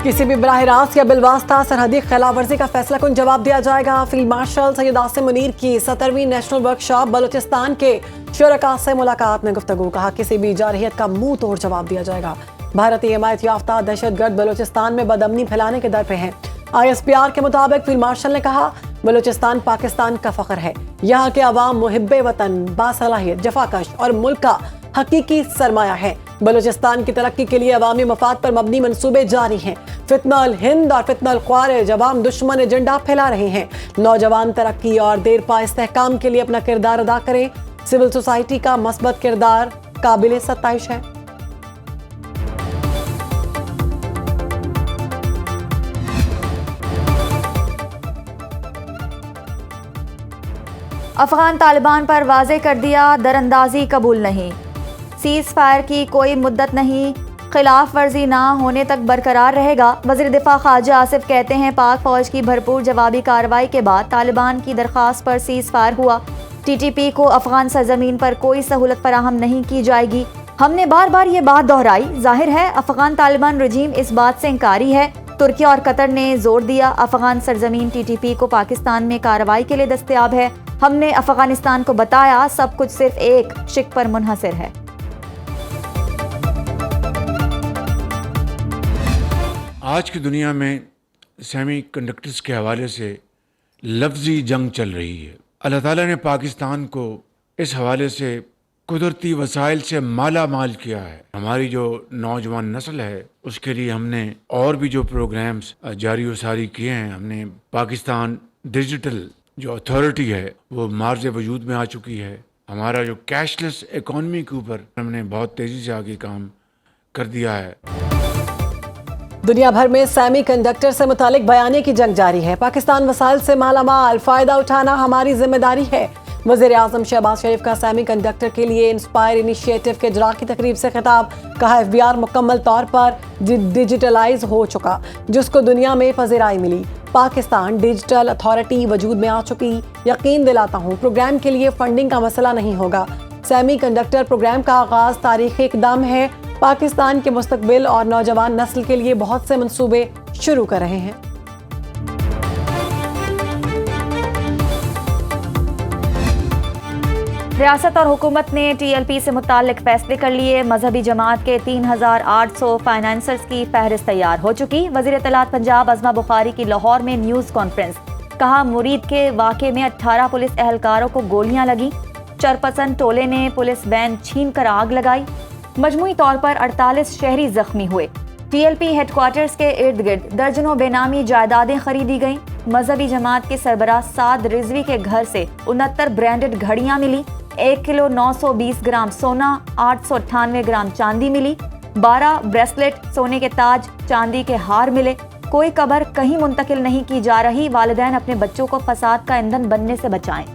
किसी भी बराह रास्त या बिलवास्ता सरहदी खिलाफवर्जी का फैसला कुन जवाब दिया जाएगा। फील्ड मार्शल सैयद आसिम मुनीर की 17वीं नेशनल वर्कशॉप बलूचिस्तान के शुरका से मुलाकात में गुफ्तगू। कहा किसी भी जारहियत का मुंह तोड़ जवाब दिया जाएगा। भारतीय हिमायत याफ्ता दहशतगर्द बलूचिस्तान में बदअमनी फैलाने के दर पे हैं। ISPR के मुताबिक फील्ड मार्शल ने कहा बलूचिस्तान पाकिस्तान का फख्र है। यहाँ के अवाम मुहिब्बे वतन, बासलाहियत, जफाकश और मुल्क का हकीकी सरमाया है। बलूचिस्तान की तरक्की के लिए अवामी मफाद पर मबनी मंसूबे जारी हैं। फितनल हिंद और फितनल ख्वारिज अवाम दुश्मन एजेंडा फैला रहे हैं। नौजवान तरक्की और देरपा इस्तेहकाम के लिए अपना किरदार अदा करें। सिविल सोसाइटी का मस्बत किरदार काबिल सत्ताइश है। अफगान तालिबान पर वाज़े कर दिया दरअंदाजी कबूल नहीं। सीज़ फायर की कोई मुद्दत नहीं, खिलाफ वर्जी ना होने तक बरकरार रहेगा। वज़ीर दिफा ख्वाजा आसिफ कहते हैं पाक फौज की भरपूर जवाबी कार्रवाई के बाद तालिबान की दरख्वास्त पर सीज़ फायर हुआ। TTP को अफगान सरजमीन पर कोई सहूलत फराहम नहीं की जाएगी। हमने बार बार ये बात दोहराई। जाहिर है अफगान तालिबान रजीम इस बात से इंकारी है। तुर्की और कतर ने जोर दिया अफगान सरजमीन TTP को पाकिस्तान में कार्रवाई के लिए दस्तयाब है। हमने अफगानिस्तान को बताया सब कुछ सिर्फ एक शिक पर मुनहसर है। आज की दुनिया में सेमी कंडक्टर्स के हवाले से लफ्ज़ी जंग चल रही है। अल्लाह ताला ने पाकिस्तान को इस हवाले से कुदरती वसाइल से माला माल किया है। हमारी जो नौजवान नस्ल है उसके लिए हमने और भी जो प्रोग्राम्स जारी व सारी किए हैं। हमने पाकिस्तान डिजिटल जो अथॉरिटी है वो मार्ज़ वजूद में आ चुकी है। हमारा जो कैशलेस इकॉनमी के ऊपर हमने बहुत तेज़ी से आगे काम कर दिया है। दुनिया भर में सेमी कंडक्टर से मुतालिक बयाने की जंग जारी है। पाकिस्तान वसाइल से मालामाल, फायदा उठाना हमारी जिम्मेदारी है। वज़ीर आज़म शहबाज शरीफ का सेमी कंडक्टर के लिए इंस्पायर इनिशिएटिव के इजरा की तकरीब से खिताब। कहा FBR मुकम्मल तौर पर डिजिटलाइज हो चुका, जिसको दुनिया में पज़ीराई मिली। पाकिस्तान डिजिटल अथॉरिटी वजूद में आ चुकी। यकीन दिलाता हूँ प्रोग्राम के लिए फंडिंग का मसला नहीं होगा। सेमी कंडक्टर प्रोग्राम का आगाज तारीखी इकदाम है। पाकिस्तान के मुस्तकबिल और नौजवान नस्ल के लिए बहुत से मंसूबे शुरू कर रहे हैं। रियासत और हुकूमत ने TLP से मुताल्लिक फैसले कर लिए। मजहबी जमात के 3800 फाइनेंसर्स की फहरिस्त तैयार हो चुकी। वज़ीर इत्तलात पंजाब अज़मा बुखारी की लाहौर में न्यूज़ कॉन्फ्रेंस। कहा मुरीद के वाक़े में 18 पुलिस एहलकारों को गोलियां लगी। चरपसंद टोले ने पुलिस वैन छीन कर आग लगाई। मजमूई तौर पर 48 शहरी जख्मी हुए। TLP हेडक्वार्टर्स के इर्द गिर्द दर्जनों बेनामी जायदादें खरीदी गईं। मजहबी जमात के सरबराह साद रिजवी के घर से 69 ब्रांडेड घड़ियां मिली। 1 किलो 920 ग्राम सोना, 898 ग्राम चांदी मिली। 12 ब्रेसलेट, सोने के ताज, चांदी के हार मिले। कोई कब्र कहीं मुंतकिल नहीं की जा रही। वालिदैन अपने बच्चों को फसाद का ईंधन बनने से बचाएं।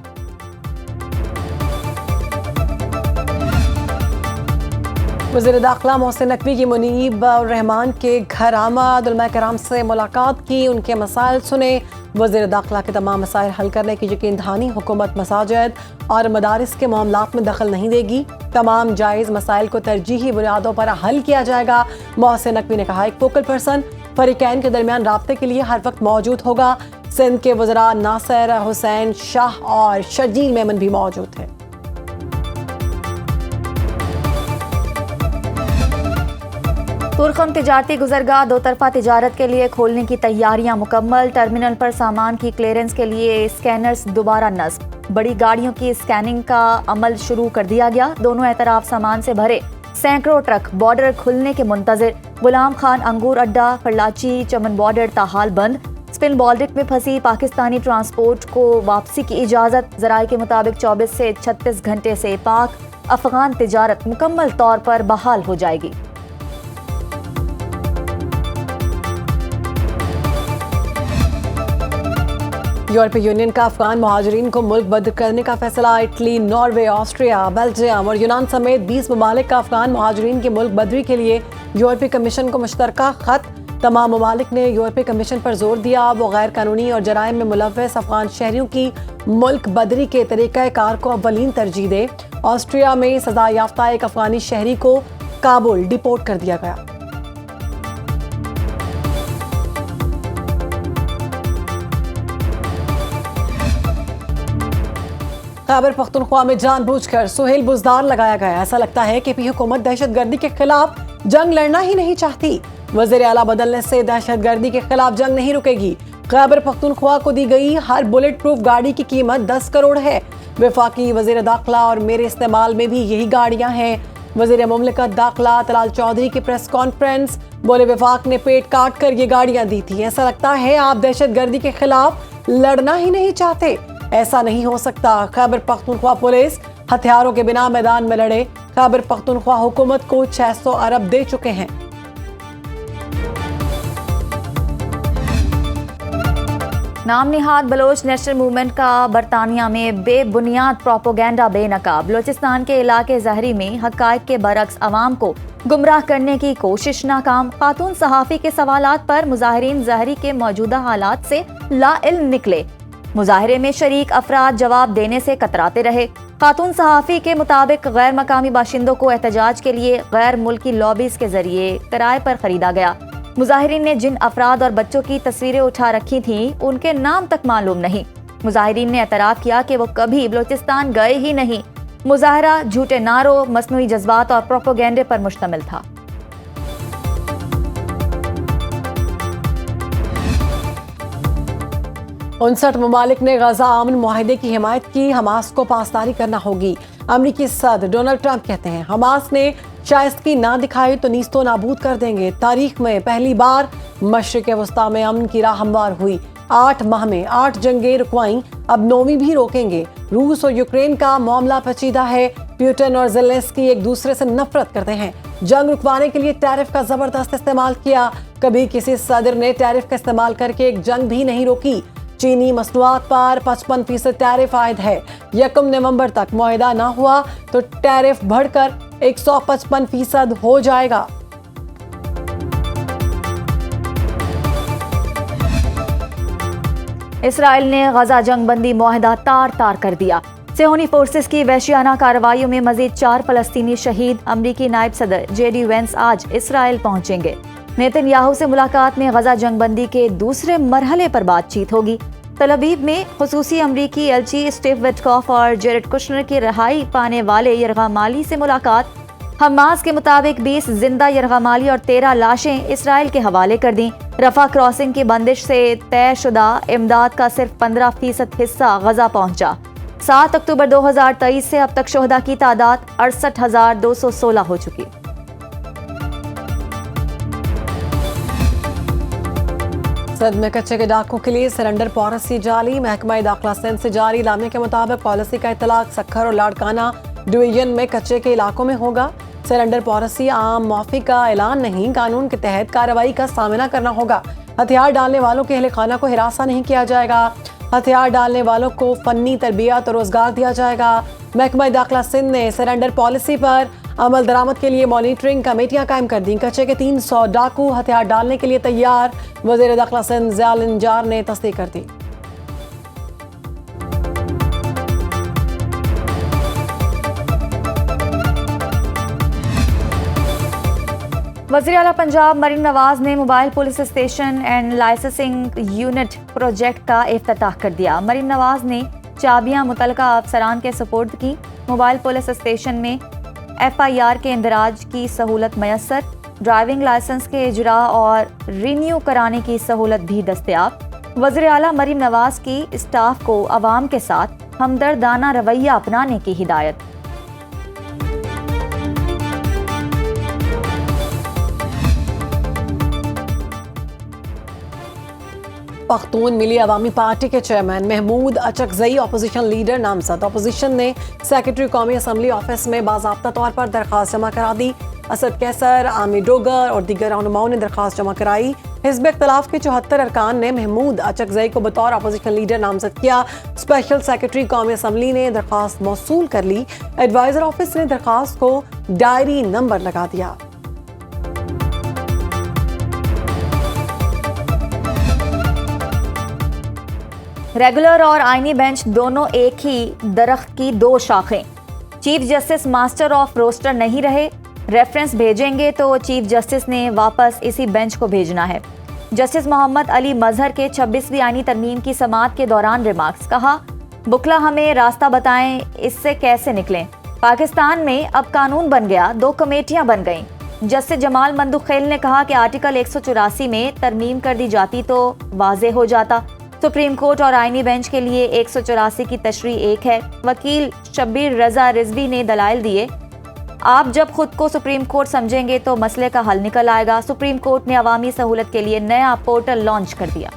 वज़ीर दाखिला मोहसिन नकवी की मुनीब रहमान के घर आमद, उलमा कराम से मुलाकात की, उनके मसाइल सुने। वज़ीर दाखिला के तमाम मसाइल हल करने की यकीन दहानी। हुकूमत मसाजिद और मदारिस के मामलात में दखल नहीं देगी। तमाम जायज़ मसाइल को तरजीही बुनियादों पर हल किया जाएगा। मोहसिन नकवी ने कहा एक फोकल पर्सन फरीकैन के दरमियान राब्ते के लिए हर वक्त मौजूद होगा। सिंध के वज़रा नासिर हुसैन शाह और शर्जील मेमन भी मौजूद थे। तुर्खम तिजारती गुजरगाह दो तरफा तिजारत के लिए खोलने की तैयारियां मुकम्मल। टर्मिनल पर सामान की क्लियरेंस के लिए स्कैनर्स दोबारा नस्ब। बड़ी गाड़ियों की स्कैनिंग का अमल शुरू कर दिया गया। दोनों एतराफ सामान से भरे सैकड़ों ट्रक बॉर्डर खुलने के मुंतजिर। गुलाम खान अंगूर अड्डा, फरलाची, चमन बॉर्डर ताहाल बंद। स्पिन बॉल्टिक में फंसी पाकिस्तानी ट्रांसपोर्ट को वापसी की इजाज़त। ज़राए के मुताबिक 24 से 36 घंटे से पाक अफगान तिजारत मुकम्मल तौर पर बहाल हो जाएगी। यूरोपीय यूनियन का अफगान महाजरीन को मुल्क बदर करने का फैसला। इटली, नॉर्वे, ऑस्ट्रिया, बेल्जियम और यूनान समेत 20 ममालिक का अफगान महाजरीन की मुल्क बदरी के लिए यूरोपीय कमीशन को मुश्तरका खत। तमाम ममालिक ने यूरोपीय कमीशन पर जोर दिया वो गैर कानूनी और जराइम में मुलव्वस अफगान शहरियों की मुल्क बदरी के तरीक़ाकार को अव्वलीन तरजीह दे। ऑस्ट्रिया में सजा याफ्ता एक अफगानी शहरी को काबुल डिपोर्ट कर दिया गया। खैबर पख्तूनख्वा में जानबूझकर सुहेल बुजदार लगाया गया। ऐसा लगता है कि हुकूमत दहशतगर्दी के खिलाफ जंग लड़ना ही नहीं चाहती। वज़ीर आला बदलने से दहशतगर्दी के खिलाफ जंग नहीं रुकेगी। खैबर पख्तूनख्वा को दी गई हर बुलेट प्रूफ गाड़ी की कीमत 10 करोड़ है। वफाकी वज़ीर दाखिला और मेरे इस्तेमाल में भी यही गाड़ियां हैं। वज़ीर मुमलिकत दाखिला तलाल चौधरी की प्रेस कॉन्फ्रेंस, बोले वफाक ने पेट काट कर ये गाड़ियां दी थी। ऐसा लगता है आप दहशतगर्दी के खिलाफ लड़ना ही नहीं चाहते। ऐसा नहीं हो सकता। खैबर पख्तूनख्वा पुलिस हथियारों के बिना मैदान में लड़े। खैबर पख्तूनख्वा हुकूमत को 600 अरब दे चुके हैं। नाम निहाद बलोच नेशनल मूवमेंट का बरतानिया में बेबुनियाद प्रोपोगेंडा बेनकाब। बलोचिस्तान के इलाके जहरी में हकायक के बरक्स अवाम को गुमराह करने की कोशिश नाकाम। खातून सहाफ़ी के सवालात पर मुजाहिरीन जहरी के मौजूदा हालात से लाइल्म निकले। मुजाहरे में शरीक अफराद जवाब देने से कतराते रहे। खातून सहाफ़ी के मुताबिक गैर मकामी बाशिंदों को एहतजाज के लिए गैर मुल्की लॉबीज के जरिए किराए पर खरीदा गया। मुजाहिरीन ने जिन अफराद और बच्चों की तस्वीरें उठा रखी थीं, उनके नाम तक मालूम नहीं। मुजाहिरीन ने एतराफ़ किया कि वो कभी बलोचिस्तान गए ही नहीं। मुजाहरा झूठे नारों, मसनूई जज्बात और प्रोपोगेंडे पर मुश्तमिल था। उनसठ ममालिक ने गजा अमन मुआहदे की हिमायत की। हमास को पासदारी करना होगी। अमरीकी सदर डोनाल्ड ट्रंप कहते हैं हमास ने शाइस्तगी ना दिखाई तो नीस्तो नाबूद कर देंगे। तारीख में पहली बार मशरिक़ वस्ता में अमन की राह हमवार हुई। 8 माह में 8 जंगें रुकवाईं, अब 9वीं भी रोकेंगे। रूस और यूक्रेन का मामला पेचीदा है। पुतिन और ज़ेलेंस्की एक दूसरे से नफरत करते हैं। जंग रुकवाने के लिए टैरिफ का जबरदस्त इस्तेमाल किया। कभी किसी सदर ने टैरिफ का इस्तेमाल करके एक जंग भी नहीं रोकी। चीनी मसनूआत पर 55% टैरिफ आयद है। 1 नवंबर तक मुआहदा ना हुआ तो टैरिफ बढ़कर 155% हो जाएगा। इसराइल ने गजा जंगबंदी मुआहदा तार तार कर दिया। सेहोनी फोर्सेस की वहशियाना कार्रवाइयों में मजीद 4 फलस्तीनी शहीद। अमरीकी नायब सदर JD वेंस आज इसराइल पहुंचेंगे। नेतन्याहू से मुलाकात में गजा जंगबंदी के दूसरे मरहले पर बातचीत होगी। तल अवीव में खुसूसी अमरीकी एलची स्टीव विटकॉफ और जेरेड कुशनर की रिहाई पाने वाले यरगमाली से मुलाकात। हमास के मुताबिक 20 जिंदा यरगमाली और 13 लाशें इसराइल के हवाले कर दी। रफा क्रॉसिंग की बंदिश से तयशुदा इमदाद का सिर्फ 15% हिस्सा गजा पहुंचा। 7 अक्टूबर 2023 से अब तक शोहदा की तादाद 68,216 हो चुकी। सद में कच्चे के डाकों के लिए सरेंडर पॉलिसी जारी। महकमा दाखिला सिंध से जारी लामे के मुताबिक पॉलिसी का इतलाक सक्खर और लाड़काना डिवीजन में कच्चे के इलाकों में होगा। सरेंडर पॉलिसी आम माफी का ऐलान नहीं, कानून के तहत कार्रवाई का सामना करना होगा। हथियार डालने वालों के अहले खाना को हिरासा नहीं किया जाएगा। हथियार डालने वालों को फन्नी तरबियत और रोजगार दिया जाएगा। महकमा दाखिला सिंध ने सरेंडर पॉलिसी पर अमल दरामद के लिए मॉनिटरिंग कमेटियां कायम कर दी। कच्चे के 300 डाकू हथियार डालने के लिए तैयार। वज़ीर दाखिला सिंध ज़ियाल इंजार ने तस्दीक कर दी। वज़ीर आला पंजाब मरीम नवाज ने mobile police station and licensing unit project का इफ्तिताह कर दिया। मरीम नवाज ने चाबियां मुतलका अफसरान के सुपुर्द की। मोबाइल पुलिस स्टेशन में FIR के इंदराज की सहूलत मैसर, ड्राइविंग लाइसेंस के इजरा और रिन्यू कराने की सहूलत भी दस्तयाब। वज़ीर आला मरीम नवाज की स्टाफ को अवाम के साथ हमदर्दाना रवैया अपनाने की हिदायत। पख्तून मिली अवामी पार्टी के chairman Mahmood Achakzai opposition leader नामजद। अपोजिशन ने सेक्रेटरी कौमी असम्बली ऑफिस में बाज़ाब्ता तौर पर दरख्वास्त जमा करा दी। असद कैसर, आमिर डोगर और दीगर रहनुमाओं ने दरख्वास्त जमा कराई। हिज़्ब इख्तिलाफ के 74 अरकान ने महमूद अचकजई को बतौर अपोजिशन लीडर नामजद किया। स्पेशल सेक्रेटरी कौमी असम्बली ने दरख्वास्त मौसूल कर ली। एडवाइजर ऑफिस ने दरख्वास्त को डायरी नंबर लगा दिया। रेगुलर और आईनी बेंच दोनों एक ही दरख्त की 2 शाखें। Chief justice master of roster नहीं रहे। रेफरेंस भेजेंगे तो चीफ जस्टिस ने वापस इसी बेंच को भेजना है। जस्टिस मोहम्मद अली मजहर के 26वीं आईनी तरमीम की समाअत के दौरान रिमार्क्स। कहा, बुकला हमें रास्ता बताएं, इससे कैसे निकलें। पाकिस्तान में अब कानून बन गया, 2 कमेटियां बन गईं। जस्टिस जमाल मंदुखेल ने कहा कि आर्टिकल 184 में तरमीम कर दी जाती तो वाज़ेह हो जाता। सुप्रीम कोर्ट और आईनी बेंच के लिए 184 की तशरीह एक है। वकील शब्बीर रजा रिजवी ने दलाइल दिए, आप जब खुद को सुप्रीम कोर्ट समझेंगे तो मसले का हल निकल आएगा। सुप्रीम कोर्ट ने अवामी सहूलत के लिए नया पोर्टल लॉन्च कर दिया।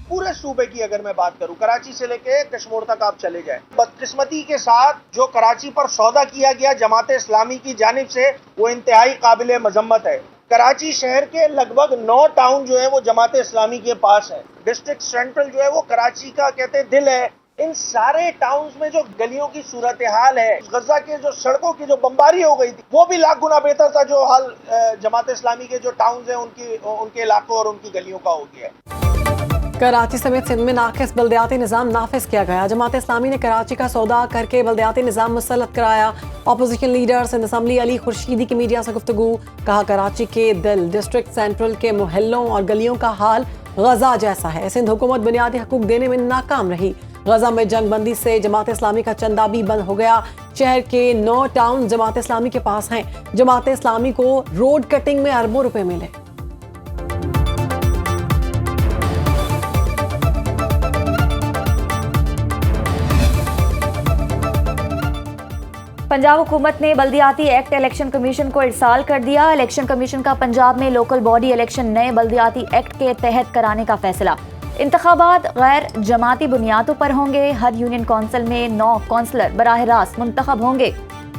पूरे सूबे की अगर मैं बात करूं, कराची से लेके कश्मीर तक आप चले जाएं, बदकिस्मती के साथ जो कराची पर सौदा किया गया जमात इस्लामी की जानिब से, वो इंतहाई काबिल मजम्मत है। कराची शहर के लगभग 9 टाउन जो है वो जमात इस्लामी के पास है। डिस्ट्रिक्ट सेंट्रल जो है वो कराची का कहते हैं दिल है। इन सारे टाउन्स में जो गलियों की सूरत हाल है, गजा के जो सड़कों की जो बमबारी हो गई थी, वो भी लाख गुना बेहतर था जो हाल जमात इस्लामी के जो टाउन्स हैं उनके इलाकों और उनकी गलियों का हो गया है। कराची समेत सिंध में नाकिस बल्दियाती निज़ाम नाफिज किया गया। जमात इस्लामी ने कराची का सौदा करके बल्दियाती निज़ाम मुसल्लत कराया। Opposition leader Sindh assembly Ali Khurshidi की मीडिया से गुफ्तगू, कहा कराची के दिल डिस्ट्रिक्ट सेंट्रल के मोहल्लों और गलियों का हाल गजा जैसा है। सिंध हुकूमत बुनियादी हकूक देने में नाकाम रही। गजा में जंग बंदी से जमात इस्लामी का चंदा भी बंद हो गया। शहर के 9 टाउन जमात इस्लामी के पास हैं। जमात इस्लामी को रोड कटिंग में अरबों रुपए मिले। पंजाब हुकूमत ने बल्दियाती एक्ट इलेक्शन कमीशन को इरसाल कर दिया। इलेक्शन कमीशन का पंजाब में लोकल बॉडी इलेक्शन नए बल्दियाती एक्ट के तहत कराने का फैसला। इंतखाबात गैर जमाती बुनियादों पर होंगे। हर यूनियन कौंसिल में 9 कौंसलर बराह रास्त मुंतखब होंगे।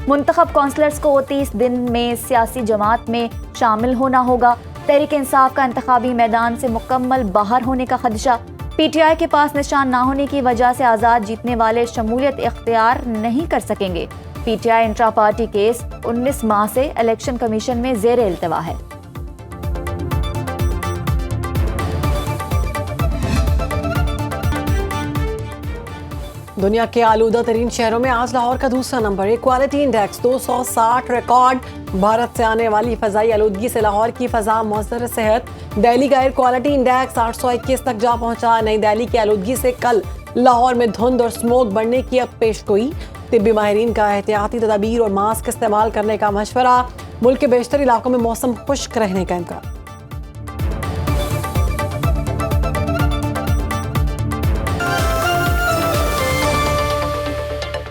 मुंतखब कौंसलर्स को 30 दिन में सियासी जमात में शामिल होना होगा। तहरीक इंसाफ का इंतखाबी मैदान से मुकम्मल बाहर होने का खदशा। PTI के पास निशान ना होने की वजह से आज़ाद जीतने वाले शमूलियत इख्तियार नहीं कर सकेंगे। PTI इंट्रा पार्टी केस 19 माह से इलेक्शन कमीशन में ज़ेर इल्तवा है। दुनिया के आलूदा तरीन शहरों में आज लाहौर का दूसरा number. Equality index 260 record. Bharat से आने वाली फजाई आलूदगी से लाहौर की फजा मौसर सेहत। दिल्ली का एयर क्वालिटी इंडेक्स 821 तक जा पहुंचा। नई दिल्ली की आलूदगी से कल लाहौर में धुंध और स्मोक बढ़ने की अब पेशगोई। तिब्बी माहिरीन का एहतियाती तदाबीर और मास्क इस्तेमाल करने का मशवरा। मुल्क के बेशतर इलाकों में मौसम खुश्क रहने का इम्कान।